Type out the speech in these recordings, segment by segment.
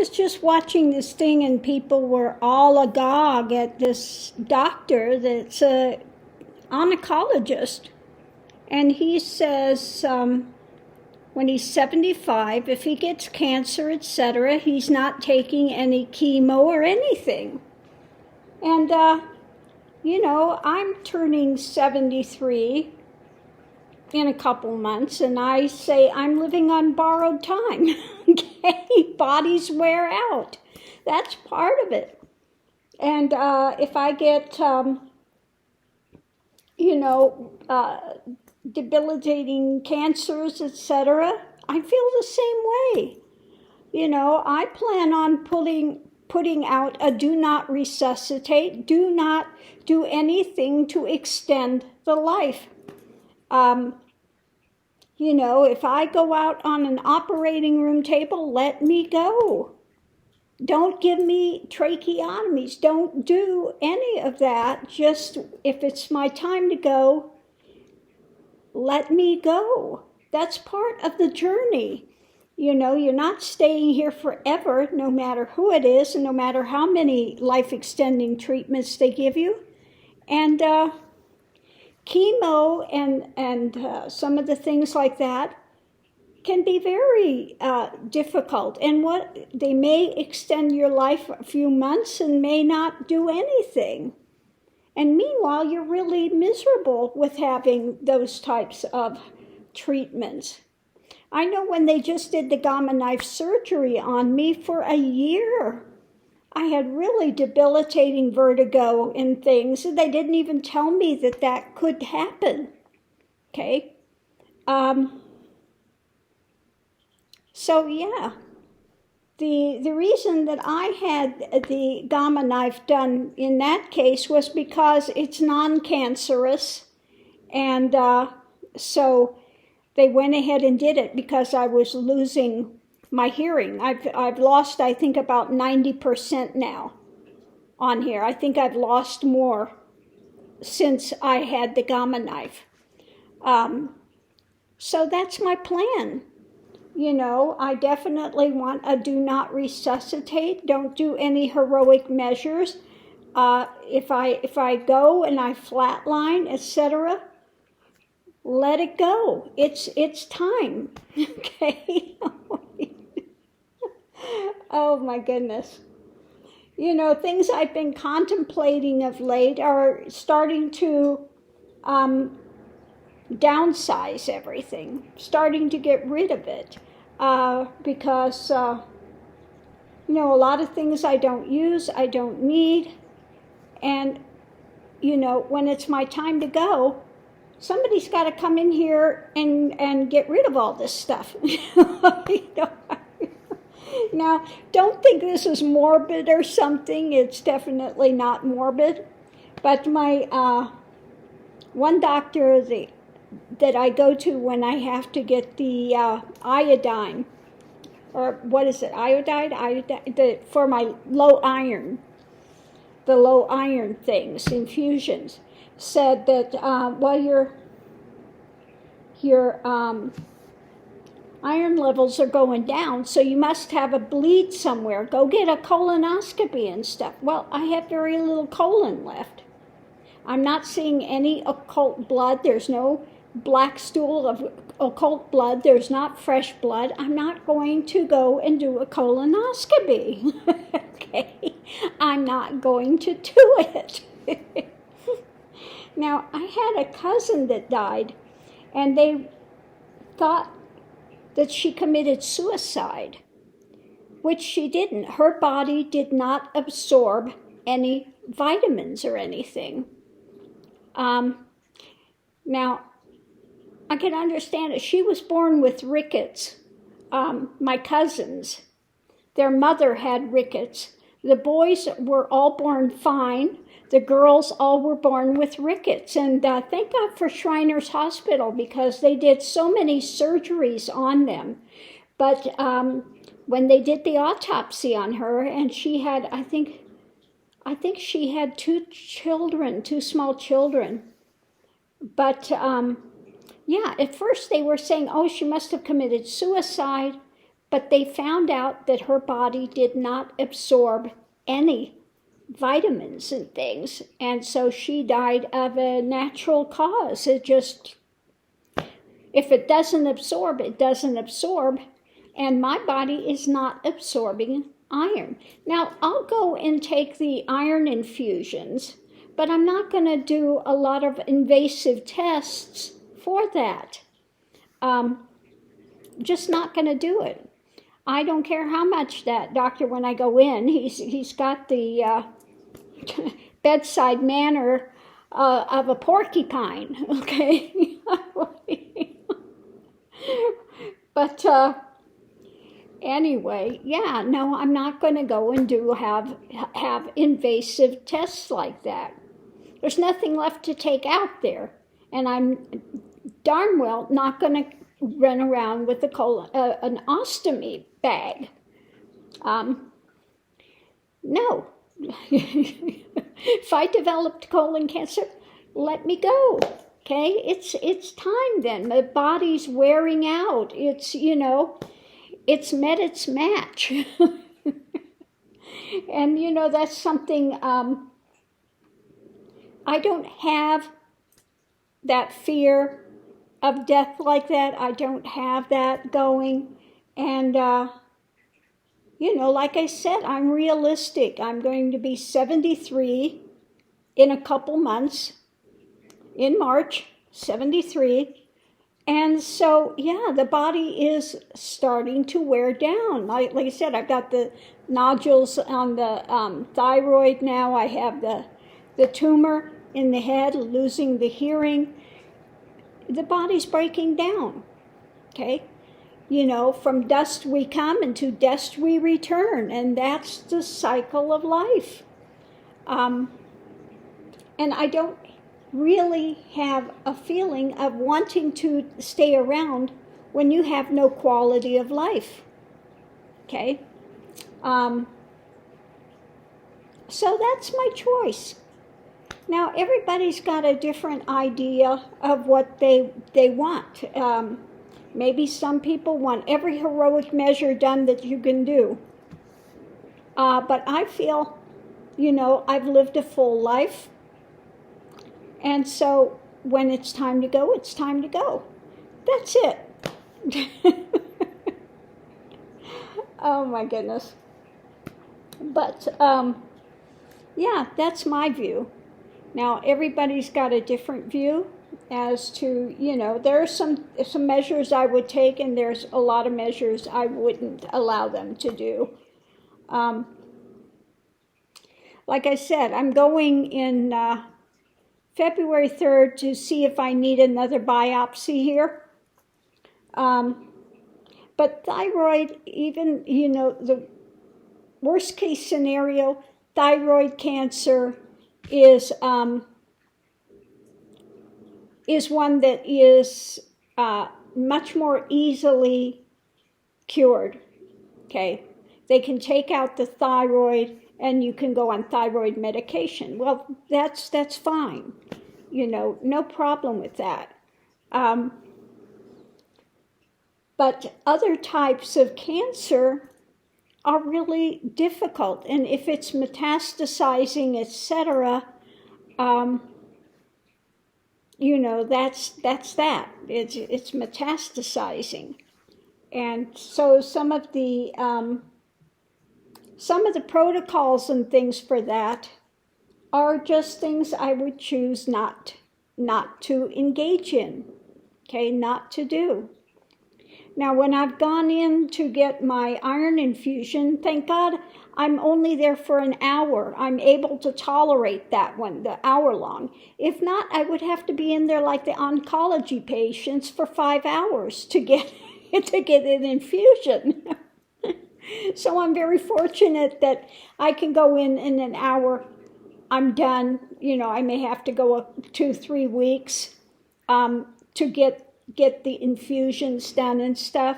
was just watching this thing and people were all agog at this doctor that's an oncologist. And he says when he's 75, if he gets cancer, etc., he's not taking any chemo or anything. And, you know, I'm turning 73 in a couple months, and I say I'm living on borrowed time. Okay, bodies wear out. That's part of it. And if I get, you know, debilitating cancers, etc., I feel the same way. You know, I plan on putting out a do not resuscitate, do not do anything to extend the life. You know, if I go out on an operating room table, let me go. Don't give me tracheotomies. Don't do any of that. Just if it's my time to go, let me go. That's part of the journey. You know, you're not staying here forever, no matter who it is, and no matter how many life-extending treatments they give you. And chemo and some of the things like that can be very difficult. And what they may extend your life a few months and may not do anything. And meanwhile, you're really miserable with having those types of treatments. I know when they just did the gamma knife surgery on me for a year, I had really debilitating vertigo and things, and they didn't even tell me that that could happen. Okay? So yeah, the reason that I had the gamma knife done in that case was because it's non-cancerous, and so they went ahead and did it because I was losing my hearing. I've lost, I think, about 90% now on here. I think I've lost more since I had the gamma knife. So that's my plan. You know, I definitely want a do not resuscitate. Don't do any heroic measures. If I go and I flatline, etc., let it go. It's time. Okay. Oh my goodness. You know, things I've been contemplating of late are starting to downsize everything, starting to get rid of it, because, you know, a lot of things I don't use, I don't need, and, you know, when it's my time to go, somebody's got to come in here and get rid of all this stuff. You know? Now, don't think this is morbid or something. It's definitely not morbid. But my one doctor that I go to when I have to get the iodine, or what is it, iodine, for my low iron, the low iron things, infusions, said that, well, your iron levels are going down, so you must have a bleed somewhere. Go get a colonoscopy and stuff. Well, I have very little colon left. I'm not seeing any occult blood. There's no black stool of occult blood. There's not fresh blood. I'm not going to go and do a colonoscopy. Okay? I'm not going to do it. Now, I had a cousin that died, and they thought that she committed suicide, which she didn't. Her body did not absorb any vitamins or anything. Now, I can understand it. She was born with rickets. My cousins, their mother had rickets. The boys were all born fine. The girls all were born with rickets. And thank God for Shriners Hospital, because they did so many surgeries on them. But when they did the autopsy on her, and she had, I think she had two small children. But yeah, at first they were saying, oh, she must have committed suicide. But they found out that her body did not absorb any vitamins and things. And so she died of a natural cause. It just, if it doesn't absorb, it doesn't absorb. And my body is not absorbing iron. Now, I'll go and take the iron infusions, but I'm not going to do a lot of invasive tests for that. Just not going to do it. I don't care how much that doctor, when I go in, he's got the bedside manner of a porcupine, okay? But anyway, yeah, no, I'm not going to go and have invasive tests like that. There's nothing left to take out there, and I'm darn well not going to run around with an ostomy bag. No. If I developed colon cancer, let me go. Okay, it's time then. The body's wearing out. It's met its match. And that's something I don't have that fear of death like that. I don't have that going. And, like I said, I'm realistic. I'm going to be 73 in a couple months, in March, 73. And so, yeah, the body is starting to wear down. Like I said, I've got the nodules on the thyroid now. I have the tumor in the head, losing the hearing. The body's breaking down, okay? From dust we come and to dust we return, and that's the cycle of life. And I don't really have a feeling of wanting to stay around when you have no quality of life, okay? So that's my choice. Now, everybody's got a different idea of what they want. Maybe some people want every heroic measure done that you can do. But I feel, I've lived a full life. And so when it's time to go, it's time to go. That's it. Oh, my goodness. But, yeah, that's my view. Now, everybody's got a different view as to, there are some measures I would take, and there's a lot of measures I wouldn't allow them to do. Like I said, I'm going in February 3rd to see if I need another biopsy here. But thyroid, even, the worst case scenario, thyroid cancer is one that is much more easily cured, okay? They can take out the thyroid and you can go on thyroid medication. Well, that's fine, no problem with that. But other types of cancer are really difficult, and if it's metastasizing, etc., that's that. It's metastasizing, and so some of the protocols and things for that are just things I would choose not to engage in. Okay, not to do. Now, when I've gone in to get my iron infusion, thank God I'm only there for an hour. I'm able to tolerate that one, the hour long. If not, I would have to be in there like the oncology patients for 5 hours to get an infusion. So I'm very fortunate that I can go in an hour. I'm done. I may have to go 2-3 weeks to get the infusions done and stuff.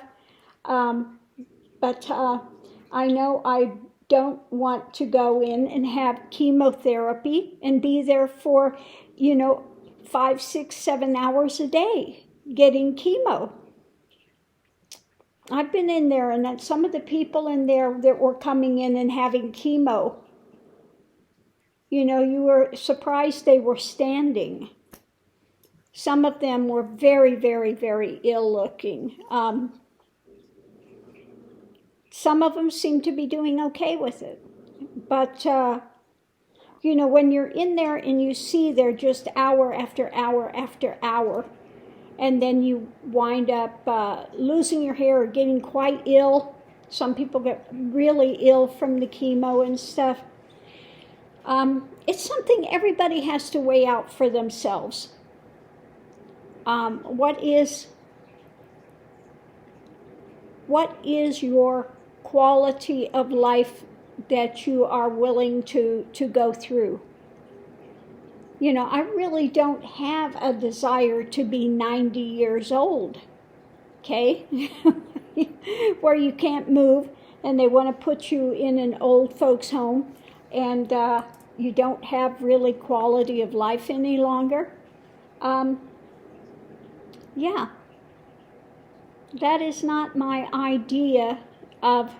But I know I don't want to go in and have chemotherapy and be there for, 5, 6, 7 hours a day getting chemo. I've been in there, and then some of the people in there that were coming in and having chemo, you know, you were surprised they were standing. Some of them were very, very, very ill looking. Some of them seem to be doing okay with it. But, you know, when you're in there and you see they're just hour after hour after hour, and then you wind up losing your hair or getting quite ill. Some people get really ill from the chemo and stuff. It's something everybody has to weigh out for themselves. What is your quality of life that you are willing to go through? You know, I really don't have a desire to be 90 years old, okay? Where you can't move and they want to put you in an old folks home and you don't have really quality of life any longer. Yeah, that is not my idea of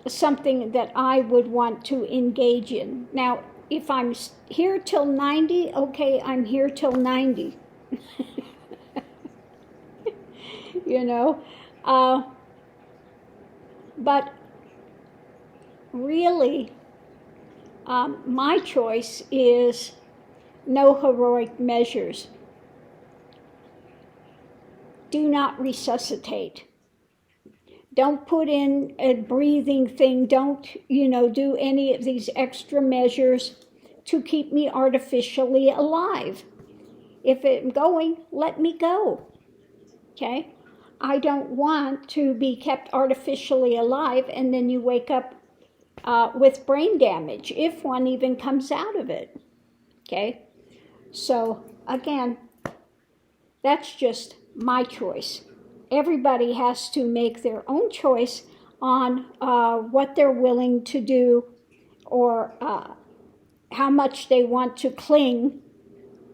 something that I would want to engage in. Now, if I'm here till 90, okay, I'm here till 90. You know? But really, my choice is no heroic measures. Do not resuscitate. Don't put in a breathing thing. Don't, you know, do any of these extra measures to keep me artificially alive. If I'm going, let me go. Okay? I don't want to be kept artificially alive and then you wake up with brain damage, if one even comes out of it. Okay? So, again, that's just my choice. Everybody has to make their own choice on what they're willing to do or how much they want to cling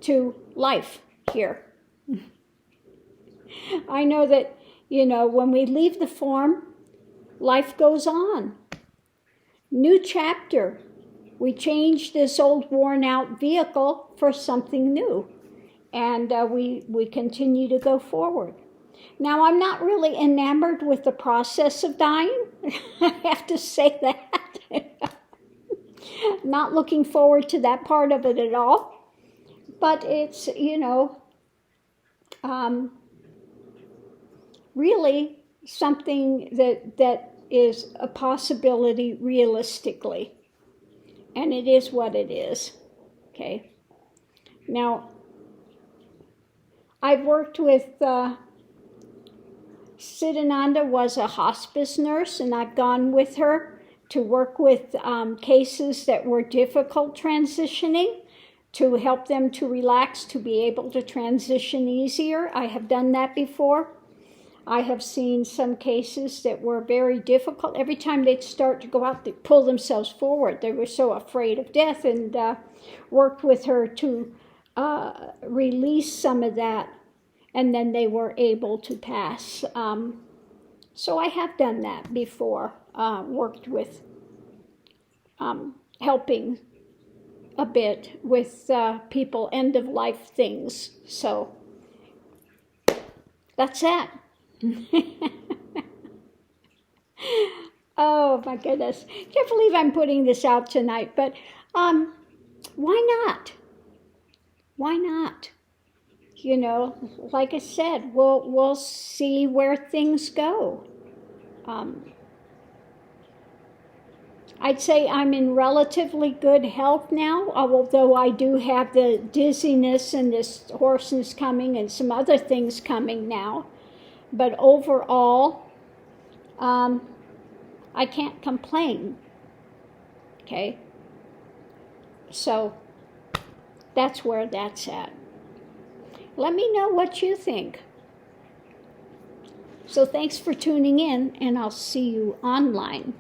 to life here. I know that, you know, when we leave the form, life goes on. New chapter. We change this old worn out vehicle for something new. And we continue to go forward. Now, I'm not really enamored with the process of dying. I have to say that. Not looking forward to that part of it at all. But it's, you know, really something that is a possibility realistically. And it is what it is. Okay. Now, I've worked with, Siddhananda was a hospice nurse, and I've gone with her to work with cases that were difficult transitioning, to help them to relax, to be able to transition easier. I have done that before. I have seen some cases that were very difficult. Every time they'd start to go out, they'd pull themselves forward. They were so afraid of death, and worked with her to release some of that, and then they were able to pass. So I have done that before, worked with helping a bit with people end-of-life things. So that's that. Oh, my goodness. Can't believe I'm putting this out tonight, but why not? Why not? You know, like I said, we'll see where things go. I'd say I'm in relatively good health now, although I do have the dizziness and this hoarseness coming and some other things coming now. But overall, I can't complain. Okay? So that's where that's at. Let me know what you think. So thanks for tuning in, and I'll see you online.